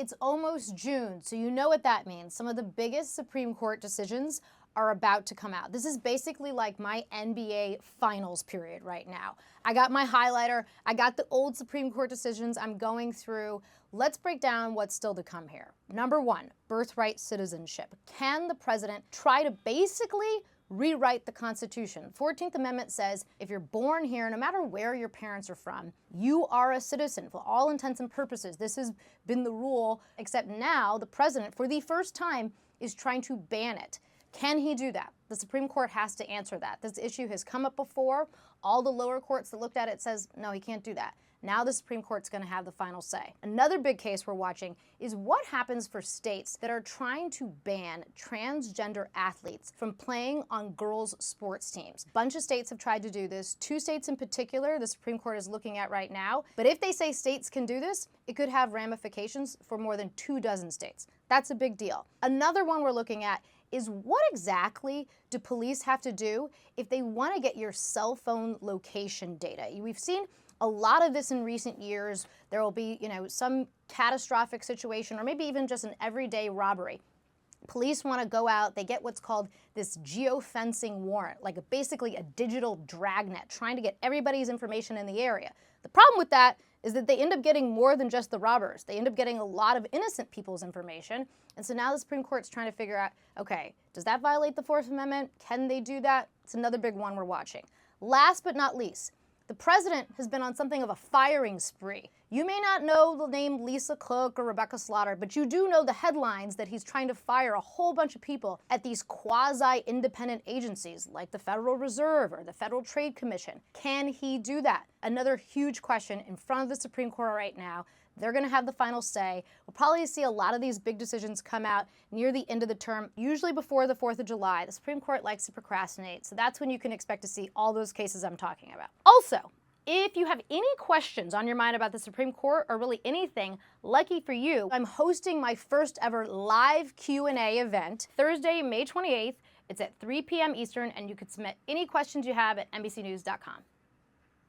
It's almost June, so you know what that means. Some of the biggest Supreme Court decisions are about to come out. This is basically like my NBA finals period right now. I got my highlighter, I got the old Supreme Court decisions I'm going through. Let's break down what's still to come here. Number one, birthright citizenship. Can the president try to basically rewrite the Constitution? 14th Amendment says if you're born here, no matter where your parents are from, you are a citizen for all intents and purposes. This has been the rule, except now the president, for the first time, is trying to ban it. Can he do that? The Supreme Court has to answer that. This issue has come up before. All the lower courts that looked at it says, no, he can't do that. Now the Supreme Court's going to have the final say. Another big case we're watching is what happens for states that are trying to ban transgender athletes from playing on girls' sports teams. A bunch of states have tried to do this. 2 states in particular the Supreme Court is looking at right now. But if they say states can do this, it could have ramifications for more than 24 states. That's a big deal. Another one we're looking at is what exactly do police have to do if they want to get your cell phone location data? We've seen a lot of this in recent years. There will be, some catastrophic situation or maybe even just an everyday robbery. Police want to go out, they get what's called this geofencing warrant, like basically a digital dragnet, trying to get everybody's information in the area. The problem with that is that they end up getting more than just the robbers. They end up getting a lot of innocent people's information. And so now the Supreme Court's trying to figure out, okay, does that violate the 4th Amendment? Can they do that? It's another big one we're watching. Last but not least, the president has been on something of a firing spree. You may not know the name Lisa Cook or Rebecca Slaughter, but you do know the headlines that he's trying to fire a whole bunch of people at these quasi-independent agencies like the Federal Reserve or the Federal Trade Commission. Can he do that? Another huge question in front of the Supreme Court right now. They're going to have the final say. We'll probably see a lot of these big decisions come out near the end of the term, usually before the 4th of July. The Supreme Court likes to procrastinate, so that's when you can expect to see all those cases I'm talking about. Also, if you have any questions on your mind about the Supreme Court or really anything, lucky for you, I'm hosting my first ever live Q&A event Thursday, May 28th. It's at 3 p.m. Eastern, and you can submit any questions you have at NBCnews.com.